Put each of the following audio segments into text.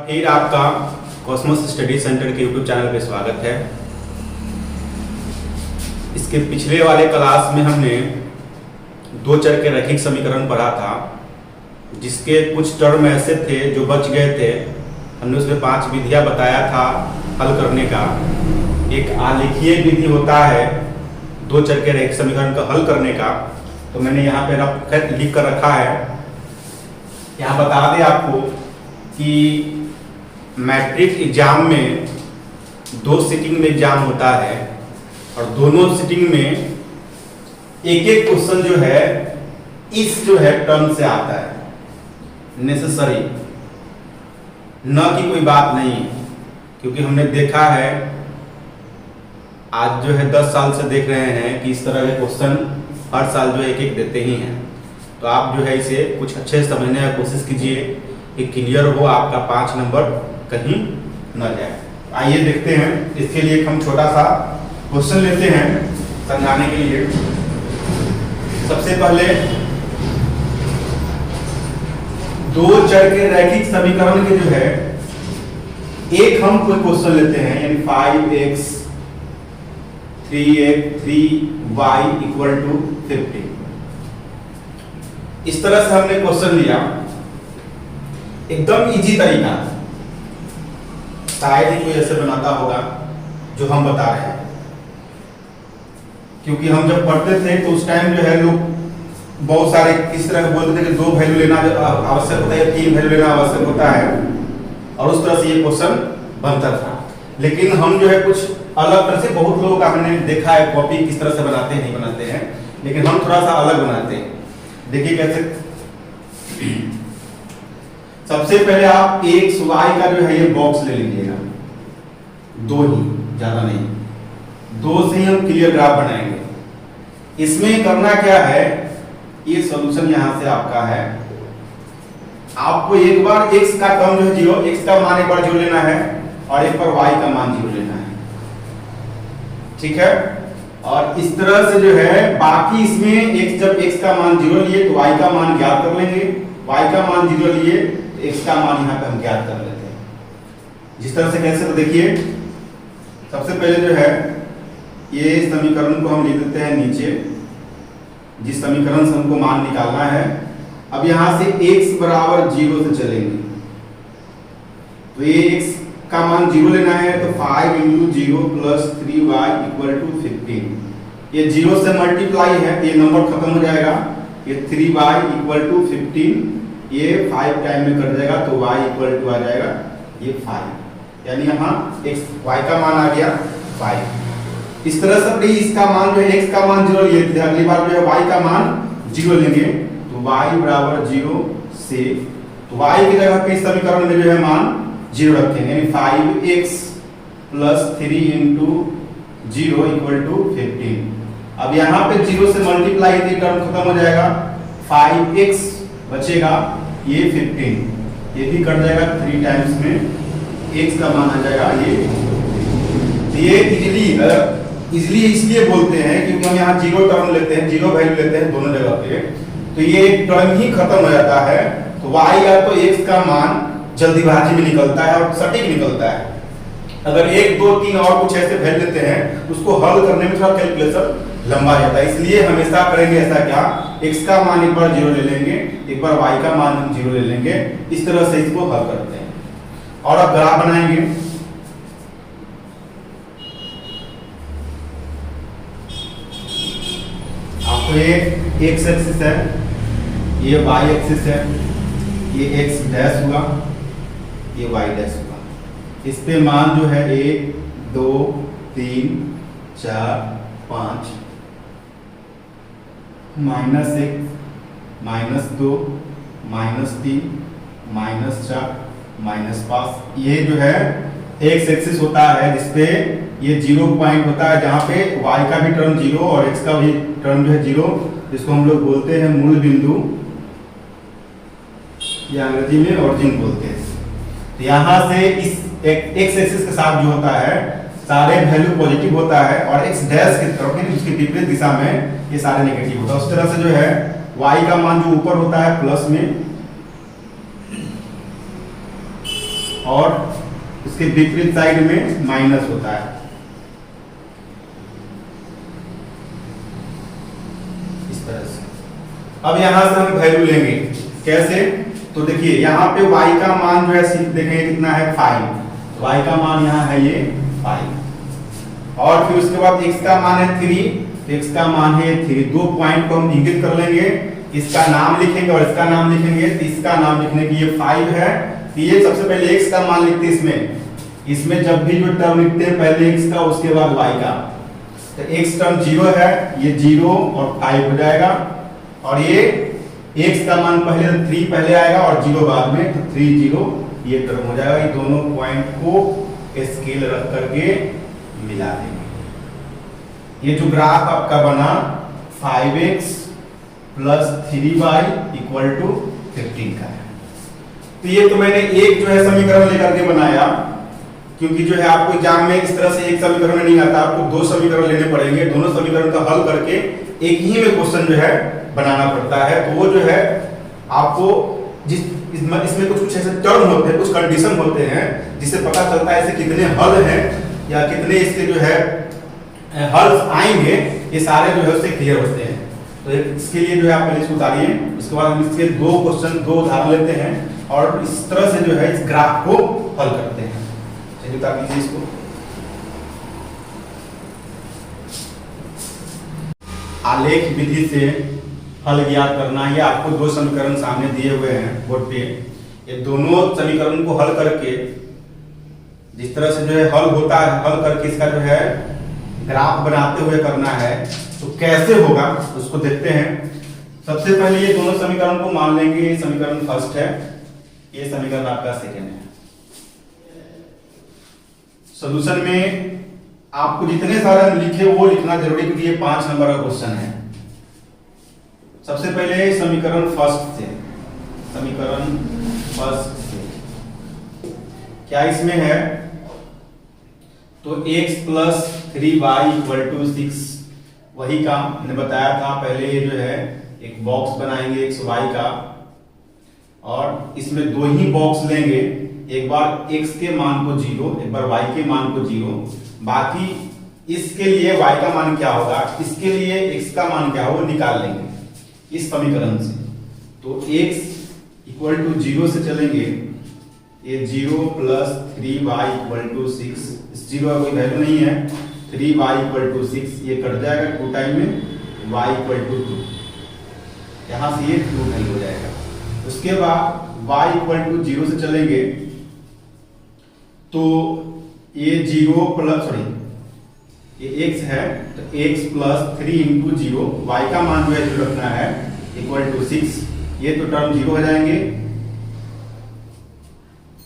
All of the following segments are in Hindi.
फिर आपका कॉस्मोस स्टडी सेंटर के यूट्यूब चैनल पे स्वागत है। इसके पिछले वाले क्लास में हमने दो चर के रैखिक समीकरण पढ़ा था, जिसके कुछ टर्म ऐसे थे जो बच गए थे। हमने उसमें 5 विधियां बताया था हल करने का। एक आलेखीय विधि होता है दो चर के रैखिक समीकरण का हल करने का, तो मैंने यहाँ पे लिख कर रखा है। यहाँ बता दें आपको कि मैट्रिक एग्जाम में 2 सिटिंग में एग्जाम होता है और दोनों सिटिंग में एक एक क्वेश्चन जो है इस जो है टर्म से आता है, नेसेसरी, न कि कोई बात नहीं है। क्योंकि हमने देखा है, आज जो है 10 साल से देख रहे हैं कि इस तरह के क्वेश्चन हर साल जो एक एक देते ही हैं। तो आप जो है इसे कुछ अच्छे से समझने की कोशिश कीजिए कि क्लियर हो, आपका 5 नंबर कहीं न जाए। आइए देखते हैं। इसके लिए हम छोटा सा क्वेश्चन लेते हैं समझाने के लिए। सबसे पहले दो चर के रैखिक समीकरण के जो है एक हम कोई क्वेश्चन लेते हैं, यानी 5x 3y इक्वल टू 50। इस तरह से हमने क्वेश्चन लिया, एकदम इजी तरीका। शायद ही कोई ऐसे बनाता होगा जो हम बता रहे हैं, क्योंकि हम जब पढ़ते थे तो उस टाइम जो है लोग बहुत सारे इस तरह बोलते थे कि 2 वैल्यू लेना आवश्यक होता है, 3 वैल्यू लेना आवश्यक होता है, और उस तरह से ये क्वेश्चन बनता था। लेकिन हम जो है कुछ अलग तरह से, बहुत लोगों का हमने देखा है कॉपी किस तरह से बनाते हैं, नहीं बनाते हैं, लेकिन हम थोड़ा सा अलग बनाते हैं। देखिए कैसे। सबसे पहले आप x y का जो है ये बॉक्स ले लीजिएगा, 2 ही, ज्यादा नहीं, 2 से ही हम क्लियर ग्राफ बनाएंगे। इसमें करना क्या है, ये सॉल्यूशन यहां से आपका है। आपको एक बार x का टर्म जो है 0, x का मान एक बार 0 लेना है और एक बार y का मान 0 लेना है, ठीक है। और इस तरह से जो है बाकी इसमें x, जब x का मान 0 लिए तो y का मान ज्ञात कर लेंगे, y का मान 0 लिए तो x का मान यहाँ पे हम ज्ञात कर लेते हैं। जिस तरह से कैसे, तो देखिए सबसे पहले जो है ये समीकरण को हम लिख देते हैं नीचे, जिस समीकरण से हमको मान निकालना है। अब यहां से x बराबर 0 से चलेंगे, तो ये x का मान 0 लेना है, तो 5 × 0 + 3y = 15। ये 0 से मल्टीप्लाई है, ये नंबर खत्म हो जाएगा, ये 3y = 15, ये 5 टाइम में कट जाएगा तो y = आ जाएगा ये 5, यानी यहाँ x y का मान आ गया 5। इस तरह से इसका मान जो है x का मान 0 लिए थे, अगली बार जो है y का मान 0 लेंगे, तो y बराबर 0 से, तो y की जगह पे इस समीकरण में जो है मान 0 रखेंगे, यानी 5x + 3 × 0 = 15। अब यहाँ पे 0 से मल्टीप्लाई ये टर्म खत्म हो जाएगा, 5x बचेगा, ये 15, ये भी कट जाएगा 3 टाइम्स में, x का मान आ जाएगा ये इजीली इसलिए बोलते हैं क्योंकि हम यहाँ 0 टर्म लेते हैं, 0 वैल्यू लेते हैं दोनों जगह पे, तो ये टर्म ही खत्म हो जाता है। तो y या तो x का मान जल्दीबाजी में निकलता है और सटीक निकलता है। अगर 1 2 3 और कुछ ऐसे वैल्यू लेते हैं, उसको हल करने में थोड़ा कैलकुलेशन लंबा जाता है। इसलिए हमेशा करेंगे ऐसा, क्या x का मान एक बार 0 ले लेंगे, एक बार y का मान हम 0 ले लेंगे, इस तरह से इसको हल करते हैं। और अब ग्राफ बनाएंगे। आपको ये x एक्सिस है, ये y एक्सिस है, ये x डैश हुआ, ये y डैश हुआ। इस पे मान जो है 1 2 3 4 5, -1 -2 -3 -4 -5। ये जो है x एक्सिस होता है, जिसपे ये 0 पॉइंट होता है, जहां पे y का भी टर्म 0 और x का भी टर्म जो है 0, जिसको हम लोग बोलते हैं मूल बिंदु, या अंग्रेजी में ओरिजिन बोलते हैं। तो यहाँ से इस x एक्सिस के साथ जो होता है सारे वैल्यू पॉजिटिव होता है, और x डैश की तरफ यानी उसके विपरीत दिशा में ये सारे नेगेटिव होता है। उस तरह से जो है y का मान जो ऊपर होता है प्लस में, और उसके विपरीत साइड में माइनस होता है। इस तरह से अब यहां से हम वैल्यू लेंगे कैसे, तो देखिए यहाँ पे y का मान जो है देखेंगे कितना है 5, y का मान यहाँ है ये 5, और फिर उसके बाद x का मान है 3, x का मान है 3। दो पॉइंट को हम इंगित कर लेंगे, इसका नाम लिखेंगे और इसका नाम लिखेंगे। तो इसका नाम लिखने की ये 5 है, तो ये सबसे पहले x का मान लिखते हैं। इसमें जब भी जो टर्म लिखते हैं पहले x का उसके बाद y का, तो x टर्म 0 है, ये 0 और 5 हो जाएगा, और ये x का मान पहले 3 पहले आएगा और 0 बाद में, तो 3 0 ये टर्म हो जाएगा। ये दोनों पॉइंट को स्केल रख करके मिला देंगे। ये जो ग्राफ आपका बना 5x plus 3y equal to 15 का है। तो ये तो मैंने एक जो है समीकरण लेकर के बनाया, क्योंकि जो है आपको एग्जाम में इस तरह से एक समीकरण नहीं आता, आपको दो समीकरण लेने पड़ेंगे, दोनों समीकरण का हल करके एक ही में क्वेश्चन जो है बनाना पड़ता है। तो वो जो है आपको इसमें कुछ ऐसे टर्म होते हैं, कुछ कंडीशन होते हैं जिससे पता चलता है ऐसे कितने हल हैं या कितने इसके जो है हल आएंगे, ये सारे जो है उससे क्लियर होते हैं। तो इसके लिए जो है आप पहले इसको उतारिए, उसके बाद हम इसके दो क्वेश्चन दो उदाहरण लेते हैं और इस तरह से जो है इस ग्राफ को हल करते हैं। चलिए उतार लीजिए इसको। आलेख विधि से हल ज्ञात करना है। आपको दो समीकरण सामने दिए हुए हैं बोर्ड पे, ये दोनों समीकरण को हल करके जिस तरह से जो है हल होता है, हल करके इसका जो है ग्राफ बनाते हुए करना है। तो कैसे होगा उसको देखते हैं। सबसे पहले ये दोनों समीकरण को मान लेंगे, ये समीकरण फर्स्ट है, ये समीकरण आपका सेकेंड है। सॉल्यूशन में आपको जितने सारे लिखे वो लिखना जरूरी, क्योंकि ये 5 नंबर का क्वेश्चन है। सबसे पहले समीकरण फर्स्ट से, समीकरण फर्स्ट से क्या इसमें है, तो x plus 3y equal to 6, वही काम मैंने बताया था पहले। ये जो है एक बॉक्स बनाएंगे x y का, और इसमें दो ही बॉक्स लेंगे, एक बार x के मान को 0, एक बार y के मान को 0। बाकी इसके लिए y का मान क्या होगा, इसके लिए x का मान क्या होगा, वो निकाल लेंगे इस समीकरण से। तो x इक्वल टू 0 से चलेंगे, ये 0 प्लस 3y इक्वल टू 6, इस 0 का कोई वैल्यू नहीं है, 3y इक्वल टू 6, ये कट जाएगा 2 टाइम में, y इक्वल टू 2, यहां से ये 2 वैल्यू हो जाएगा। उसके बाद y इक्वल टू 0 से चलेंगे, तो ये 0 प्लस सॉरी ये x है, तो x प्लस 3 इंटू 0, y का मान जो है 0 रखना है, इक्वल टू 6, ये तो टर्म 0 हो जाएंगे,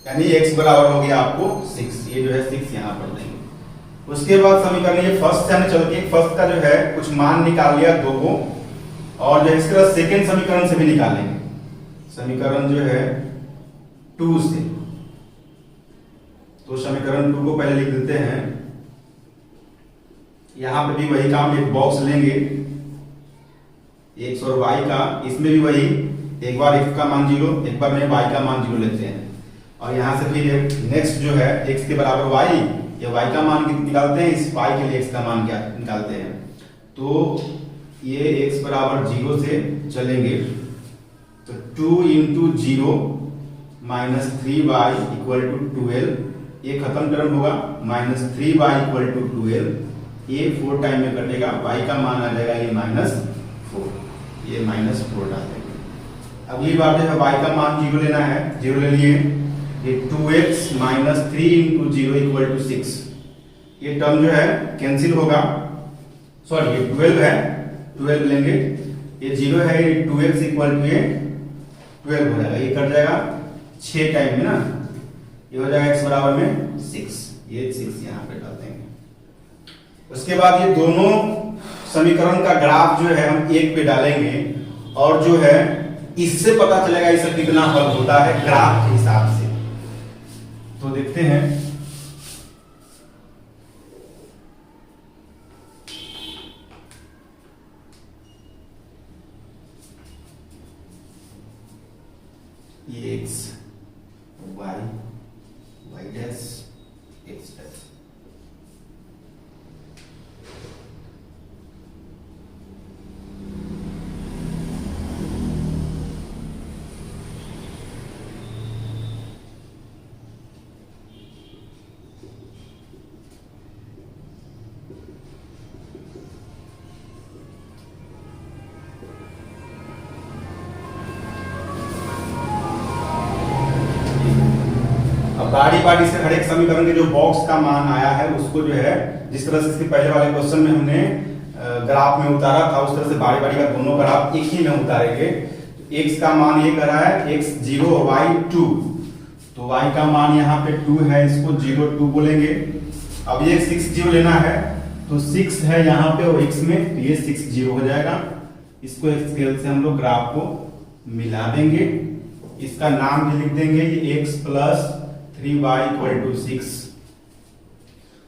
यानी x बराबर हो गया आपको 6, ये जो है 6 यहां पर देंगे। उसके बाद समीकरण ये फर्स्ट से चल के फर्स्ट का जो है कुछ मान निकाल लिया 2 को, और जो इस तरह सेकेंड समीकरण से भी निकालेंगे, समीकरण जो है 2 से। तो समीकरण 2 को पहले लिख देते हैं, यहां पे भी वही काम, एक बॉक्स लेंगे x और y का, इसमें भी वही, एक बार x का मान 0, एक बार में y का मान 0 लेते हैं, और यहां से फिर नेक्स्ट जो है x के बराबर y, ये y का मान निकालते हैं, इस y के लिए x का मान क्या निकालते हैं। तो ये x बराबर 0 से चलेंगे, तो 2 into 0 minus 3y equal to 12, ये खत्म टर्म होगा, माइनस 3y इक्वल टू 12, ये 4 टाइम में कटेगा, y का मान आ जाएगा ये -4, ये -4 डाल देंगे। अगली बार जो है y का मान 0 लेना है, 0 ले लिए, ये 2x minus 3 into 0 equal to 6, ये टर्म जो है कैंसिल होगा, सॉरी ये 12 है, 12 लेंगे, ये 0 है, ये 2x इक्वल टू ये 12 हो जाएगा, ये कट जाएगा 6 टाइम में ना, ये हो जाएगा x बराबर में 6, ये 6 यहाँ पे डाल देंगे। उसके बाद ये दोनों समीकरण का ग्राफ जो है हम एक पे डालेंगे, और जो है इससे पता चलेगा इसका कितना हल होता है ग्राफ के हिसाब से। तो देखते हैं, ये x y और बारी बारी से हर एक समीकरण के जो बॉक्स का मान आया है उसको जो है जिस तरह से इसके पहले वाले क्वेश्चन में हमने ग्राफ में उतारा था उस तरह से बारी बारी का दोनों ग्राफ एक ही में उतारेंगे। तो x का मान ये कर रहा है x0 y2, तो y का मान यहाँ पे 2 है, इसको 0 2 बोलेंगे। अब ये 6 0 लेना है तो 6 है यहाँ पे और x में, तो ये 6 0 हो जाएगा। इसको स्केल से हम लोग ग्राफ को मिला देंगे, इसका नाम भी लिख देंगे ये x plus 3y equal to 6।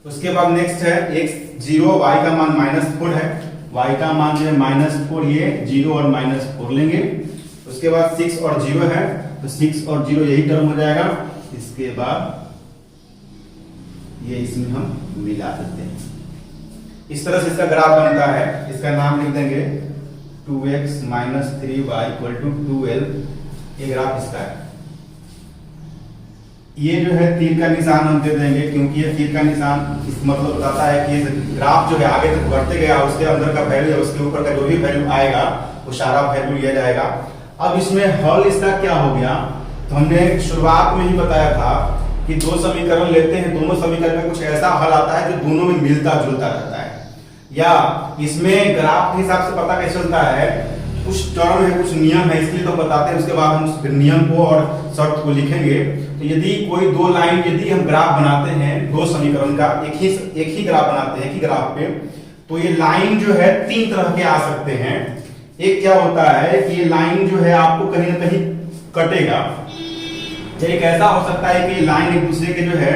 उसके बाद नेक्स्ट है x0, y का मान -4 है, y का मान जो है -4, ये 0 और -4 लेंगे। उसके बाद 6 और 0 है तो 6 और 0 यही टर्म हो जाएगा। इसके बाद ये इसमें हम मिला देते हैं, इस तरह से इसका ग्राफ बनता है। इसका नाम लिख देंगे 2x - 3y इक्वल टू 12, ये ग्राफ इसका है। ये जो है तीर का निशान हम दे देंगे क्योंकि ये तीर का निशान इस मतलब बताता है कि ये ग्राफ जो है आगे तक बढ़ते गया, उसके अंदर का वैल्यू है उसके ऊपर का जो भी वैल्यू आएगा वो सारा वैल्यू लिया जाएगा। अब इसमें हल इसका क्या हो गया, तो हमने शुरुआत में ही बताया था कि दो समीकरण लेते हैं, दोनों समीकरण में कुछ ऐसा हल आता है जो दोनों में मिलता जुलता रहता है, या इसमें ग्राफ के हिसाब से पता कैसे चलता है, कुछ टर्म है कुछ नियम है इसलिए तो बताते हैं, उसके बाद हम उस नियम को और शर्त को लिखेंगे। तो यदि कोई दो लाइन, यदि हम ग्राफ बनाते हैं दो समीकरण का, एक ही ग्राफ बनाते हैं एक ही ग्राफ पे, तो ये लाइन जो है तीन तरह के आ सकते हैं। एक क्या होता है कि ये लाइन जो है आपको कहीं ना कहीं कटेगा, एक ऐसा हो सकता है कि लाइन एक दूसरे के जो है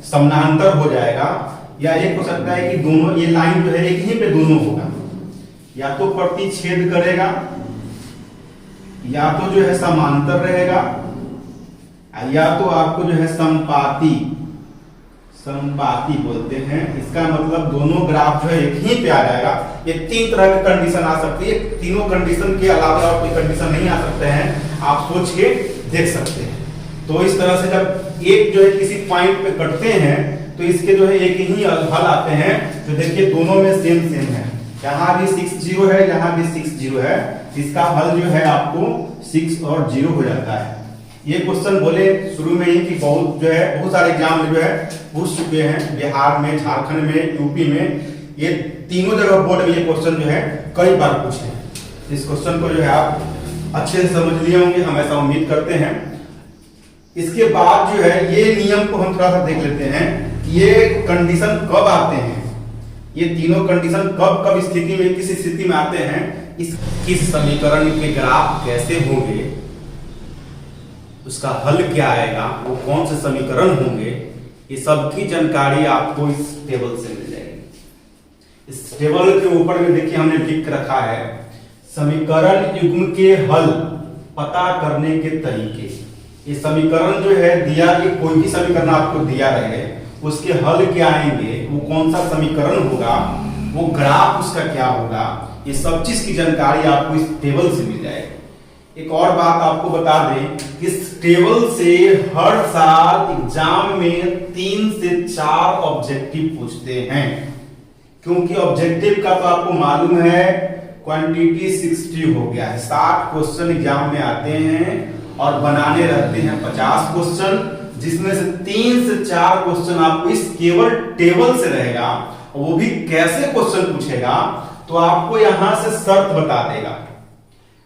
समानांतर हो जाएगा, या एक हो सकता है कि दोनों ये लाइन जो है एक ही पे दोनों होगा, या तो प्रतिच्छेद करेगा या तो जो है समांतर रहेगा, या तो आपको जो है संपाती बोलते हैं। इसका मतलब दोनों ग्राफ जो है एक ही पे आ जाएगा। ये तीन तरह की कंडीशन आ सकती है, तीनों कंडीशन के अलावा और कोई कंडीशन नहीं आ सकते हैं, आप सोच के देख सकते हैं। तो इस तरह से जब एक जो है किसी पॉइंट पे कटते हैं तो इसके जो है एक ही हल आते हैं। तो देखिए दोनों में सेम है, यहाँ भी 6 0 है, यहाँ भी 6 0 है, इसका हल जो है आपको 6 और 0 हो जाता है। ये क्वेश्चन बोले शुरू में ही कि बहुत सारे एग्जाम में जो है पूछ चुके हैं, बिहार में, झारखंड में, यूपी में, ये तीनों जगह बोर्ड में ये क्वेश्चन जो है कई बार पूछे हैं। इस क्वेश्चन को जो है आप अच्छे से समझ लिए होंगे, हम ऐसा उम्मीद करते हैं। इसके बाद जो है ये नियम को हम थोड़ा सा देख लेते हैं, ये कंडीशन कब आते हैं, ये तीनों कंडीशन कब स्थिति में, किस स्थिति में आते हैं, किस समीकरण के ग्राफ कैसे होंगे, उसका हल क्या आएगा, वो कौन से समीकरण होंगे, ये सब की जानकारी आपको इस टेबल से मिल जाएगी। इस टेबल के ऊपर में देखिए हमने लिख रखा है समीकरण युग्म के हल पता करने के तरीके। ये समीकरण जो है दिया, ये कोई भी समीकरण आपको दिया रहे उसके हल क्या आएंगे, वो कौन सा समीकरण होगा, वो ग्राफ उसका क्या होगा, ये सब चीज की जानकारी आपको इस टेबल से मिल जाएगी। एक और बात आपको बता दें, इस टेबल से हर साल एग्जाम में 3 से 4 ऑब्जेक्टिव पूछते हैं, क्योंकि ऑब्जेक्टिव का तो आपको मालूम है क्वांटिटी 60 हो गया है, 60 क्वेश्चन एग्जाम में आते हैं और बनाने रहते हैं 50 क्वेश्चन, जिसमें से 3 से 4 क्वेश्चन आपको इस केवल टेबल से रहेगा। वो भी कैसे क्वेश्चन पूछेगा, तो आपको यहां से शर्त बता देगा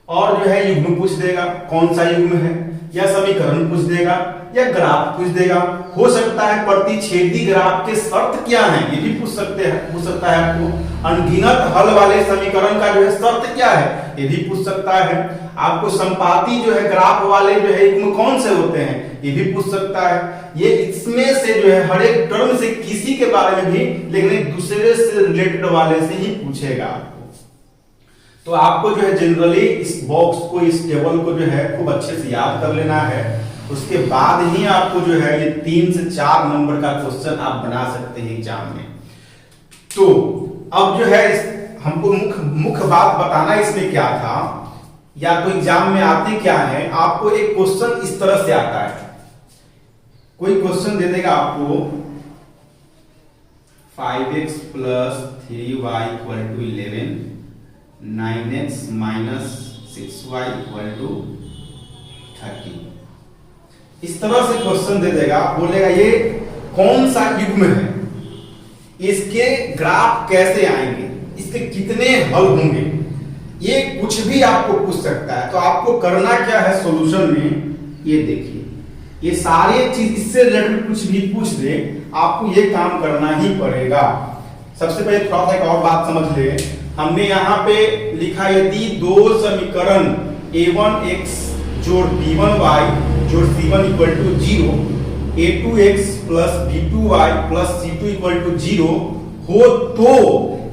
और जो है युग्म पूछ देगा, कौन सा युग्म है, या समीकरण पूछ देगा, या ग्राफ पूछ देगा। हो सकता है प्रतिच्छेदी ग्राफ के शर्त क्या है ये भी पूछ सकता है आपको। अनगिनत हल वाले समीकरण का जो है शर्त क्या है ये भी पूछ सकता है। आपको संपाती जो है ग्राफ वाले जो है युग्म कौन से होते हैं ये भी पूछ सकता है। ये इसमें से जो है हर एक टर्म से किसी के बारे में भी, लेकिन एक दूसरे से रिलेटेड वाले से ही पूछेगा। तो आपको जो है जनरली इस बॉक्स को, इस टेबल को जो है खूब अच्छे से याद कर लेना है। उसके बाद ही आपको जो है ये 3 से 4 नंबर का क्वेश्चन आप बना सकते हैं एग्जाम में। तो अब जो है हमको मुख्य बात बताना इसमें क्या था, या तो एग्जाम में आते क्या है, आपको एक क्वेश्चन इस तरह से आता है, कोई क्वेश्चन दे देगा आपको 5x + 3y = 11, 9x - 6y = 30। इस तरह से क्वेश्चन दे देगा, बोलेगा ये कौन सा युग्म है, इसके ग्राफ कैसे आएंगे, इसके कितने हल होंगे, ये कुछ भी आपको पूछ सकता है। तो आपको करना क्या है सॉल्यूशन में, ये देखिए, ये सारे चीज इससे रिलेटेड कुछ भी पूछ दे आपको ये काम करना ही पड़ेगा। सबसे पहले थोड़ा सा एक और बात समझ ले, हमने यहाँ पे लिखा यदि दो समीकरण a1x जोड़ b1y जोड़ c1 equal to 0, a2x plus b2y plus c2 equal to 0 हो तो,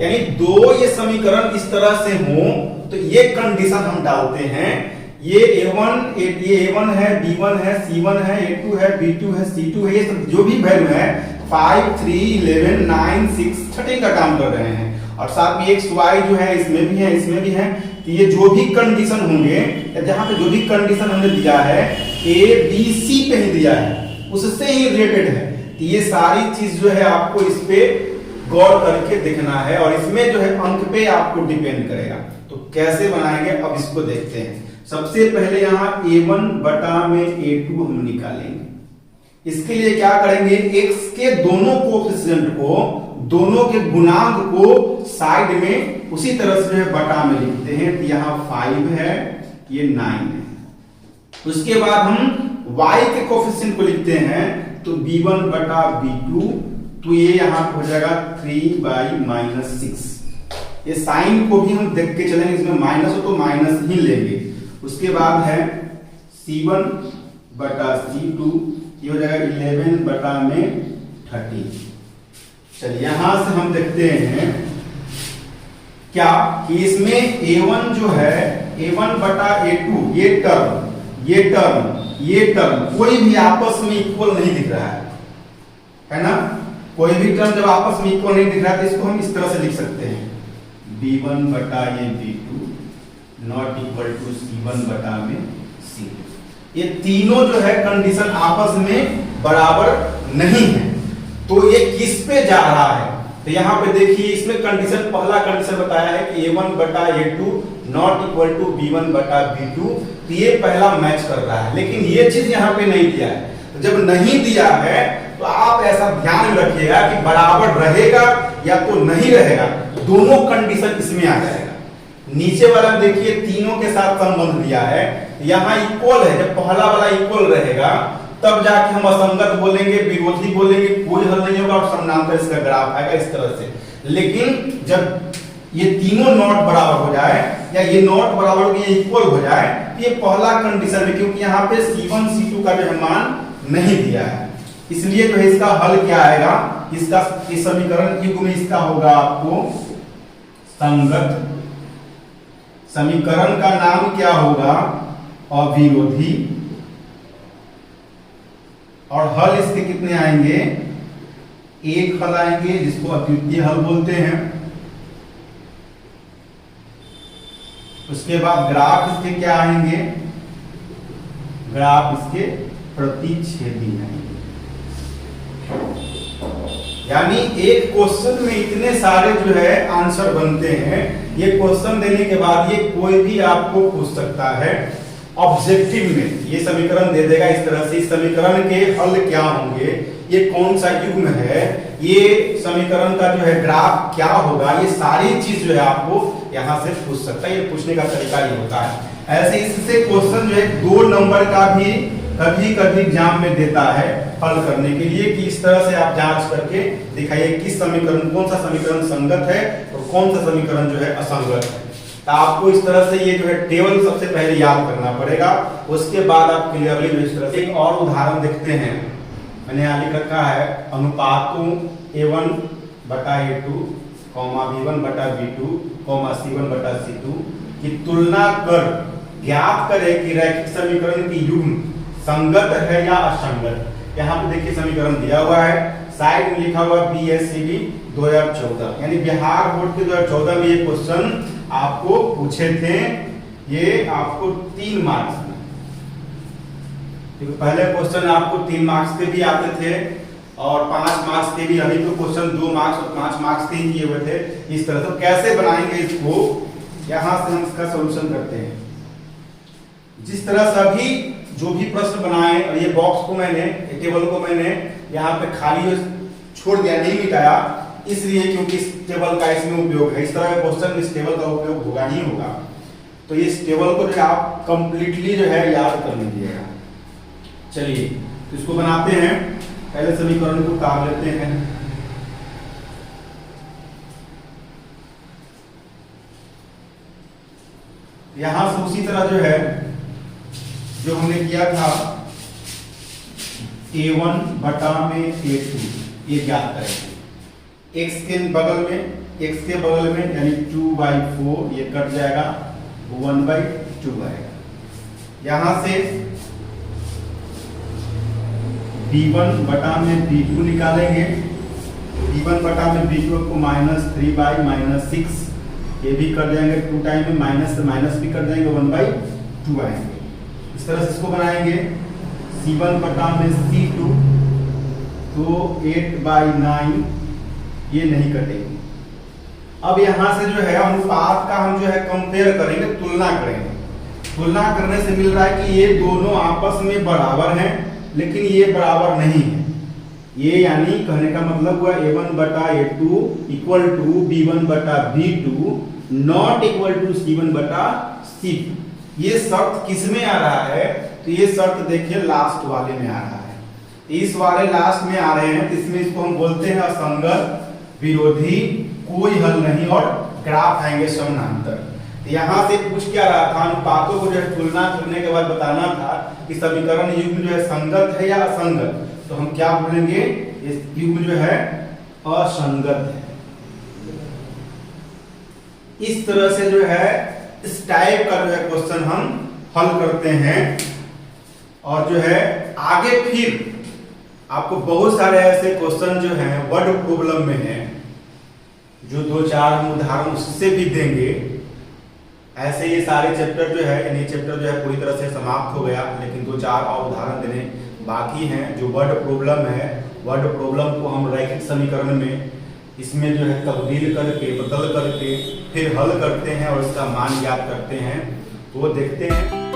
यानी दो ये समीकरण इस तरह से हो तो ये कंडीशन हम डालते हैं, ये a1 है, b1 है, c1 है, a2 है, b2 है, c2 है, ये सब जो भी वैल्यू है 5, 3, 11, 9, 6, 13 का काम कर रहे हैं। और साथ में x y जो है इसमें भी है, इसमें भी है। तो ये जो भी कंडीशन होंगे, जहां पे जो भी कंडीशन हमने दिया है a b c पे ही दिया है, उससे ही रिलेटेड है। तो ये सारी चीज जो है आपको इस पे गौर करके देखना है और इसमें जो है अंक पे आपको डिपेंड करेगा। तो कैसे बनाएंगे अब इसको देखते हैं। सबसे पहले यहाँ a1 बटा में a2 हम निकालेंगे। इसके लिए क्या करेंगे, x के दोनों कोएफिशिएंट को, दोनों के गुणांक को साइड में उसी तरह से जो है बटा में लिखते हैं। तो यहाँ 5 है, ये 9 है। उसके बाद हम y के कोएफिशिएंट को लिखते हैं, तो b1 बटा b2, तो ये यहाँ हो जाएगा 3/-6। ये साइन को भी हम देख के चलेंगे, इसमें माइनस हो तो माइनस ही लेंगे। उसके बाद है c1 बटा c2, ये हो जाएगा 11 बटा में 30। चलिए यहां से हम देखते हैं क्या कि इसमें a1 जो है, a1 बटा a2, ये टर्म कोई भी आपस में इक्वल नहीं दिख रहा है ना। कोई भी टर्म जब आपस में इक्वल नहीं दिख रहा है तो इसको हम इस तरह से लिख सकते हैं, b1 बटा ये b2 not equal to c1 बटा में c2। ये तीनों जो है कंडीशन आपस में बराबर नहीं है, तो ये किस पे जा रहा है। तो यहाँ पे देखिए, इसमें कंडीशन, पहला कंडीशन बताया है कि a1 बटा a2 not equal to b1 बटा b2, तो ये पहला मैच कर रहा है। लेकिन ये चीज यहाँ पे नहीं दिया है। तो जब नहीं दिया है तो आप ऐसा ध्यान में रखिएगा कि बराबर रहेगा या तो नहीं रहेगा, दोनों कंडीशन इसमें आ जाएगा। नीचे वाला देखिए तीनों के साथ संबंध दिया है, यहाँ इक्वल है। जब पहला वाला इक्वल रहेगा तब जाके हम असंगत बोलेंगे, विरोधी बोलेंगे, कोई हल नहीं होगा और समानांतर इसका ग्राफ आएगा इस तरह से। लेकिन जब ये तीनों नॉट बराबर हो जाए या ये नॉट बराबर हो ये इक्वल हो जाए, तो ये पहला कंडीशन है, क्योंकि यहाँ पे c1 c2 का जो मान नहीं दिया है, इसलिए जो है इसका हल क्या आएगा, इसका इस समीकरण युग्म इसका होगा आपको संगत। समीकरण का नाम क्या होगा, अविरोधी। और हल इसके कितने आएंगे, एक हल आएंगे जिसको अद्वितीय हल बोलते हैं। उसके बाद ग्राफ इसके क्या आएंगे, ग्राफ इसके प्रतिच्छेदी आएंगे। यानी एक क्वेश्चन में इतने सारे जो है आंसर बनते हैं। ये क्वेश्चन देने के बाद ये कोई भी आपको पूछ सकता है ऑब्जेक्टिव में, ये समीकरण दे देगा इस तरह से, इस समीकरण के हल क्या होंगे, ये कौन सा युग्म है, ये समीकरण का जो है ग्राफ क्या होगा, ये सारी चीज जो है आपको यहाँ से पूछ सकता है। ये पूछने का तरीका ये होता है। ऐसे इससे क्वेश्चन जो है 2 नंबर का भी कभी कभी एग्जाम में देता है हल करने के लिए, कि इस तरह से आप जांच करके दिखाइए किस समीकरण, कौन सा समीकरण संगत है और कौन सा समीकरण जो है असंगत है। तो आपको इस तरह से ये जो है टेबल सबसे पहले याद करना पड़ेगा, उसके बाद आप क्लियरली जो इस तरह से। एक और उदाहरण देखते हैं, मैंने यहाँ लिख रखा है अनुपातों a1 बटा a2, b1 बटा b2, c1 बटा c2 की तुलना कर ज्ञात करे कि रैखिक समीकरण की युग्म संगत है या असंगत। यहाँ पे देखिए समीकरण दिया हुआ है, साइड में लिखा हुआ BSCB 2014, यानी बिहार बोर्ड के 2014 में ये क्वेश्चन आपको पूछे थे। ये आपको 3 मार्क्स में, क्योंकि पहले क्वेश्चन आपको 3 मार्क्स के भी आते थे और 5 मार्क्स के भी। अभी तो क्वेश्चन 2 मार्क्स और 5 मार्क्स के ही किए हुए थे इस तरह। तो कैसे बनाएंगे इसको, यहां से हम इसका सॉल्यूशन करते हैं। जिस तरह सभी जो भी प्रश्न बनाए और ये बॉक्स को मैंने, टेबल को मैंने यहाँ पे खाली छोड़ दिया, नहीं मिटाया, इसलिए क्योंकि इस टेबल का इसमें उपयोग है। इस तरह का क्वेश्चन इस टेबल का उपयोग होगा ही होगा। तो इस टेबल को जो है आप कंप्लीटली जो है याद कर लीजिएगा। चलिए तो इसको बनाते हैं। पहले समीकरण को उतार लेते हैं। यहां से उसी तरह जो है जो हमने किया था a1 बटा में a2 ये ज्ञात करेंगे। x के बगल में यानी 2/4 ये कट जाएगा, 1/2 आएगा। यहां से b1 बटा में b2 निकालेंगे। b1 बटा में b2 को -3/-6 ये भी कर जाएंगे, 2 टाइम में माइनस से माइनस भी कर जाएंगे, 1/2 आएंगे। इस तरह से इसको बनाएंगे। c1 बटा में c2 तो 8/9 ये नहीं कटेंगे। अब यहां से जो है अनुपात का हम जो है कंपेयर करेंगे, तुलना करेंगे। तुलना करने से मिल रहा है कि ये दोनों आपस में बराबर हैं, लेकिन ये बराबर नहीं है। ये यानी कहने का मतलब हुआ a1 बटा a2 इक्वल टू b1 बटा b2 not equal to c1 बटा c2। ये शर्त किस में आ रहा है? तो ये शर्त देखिए लास्ट वाले में आ रहा है। इस वाले लास्ट में आ रहे हैं, तो इसमें इसको हम बोलते हैं असंगत, विरोधी, कोई हल नहीं और ग्राफ आएंगे समानांतर। यहाँ से पूछ क्या रहा था? अनुपातों को जो है तुलना करने के बाद बताना था कि समीकरण युग्म जो है संगत है या असंगत। तो हम क्या बोलेंगे? इस युग्म जो है असंगत है। इस तरह से जो है इस टाइप का जो है क्वेश्चन हम हल करते हैं। और जो है आगे फिर आपको बहुत सारे ऐसे क्वेश्चन जो हैं वर्ड प्रॉब्लम में हैं, जो 2-4 उदाहरण उससे भी देंगे। ऐसे ये सारे चैप्टर जो है, यानी चैप्टर जो है पूरी तरह से समाप्त हो गया, लेकिन 2-4 और उदाहरण देने बाकी हैं। जो वर्ड प्रॉब्लम है, वर्ड प्रॉब्लम को हम रैखिक समीकरण में इसमें जो है तब्दील करके, बदल करके फिर हल करते हैं और इसका मान ज्ञात करते हैं। तो वो देखते हैं।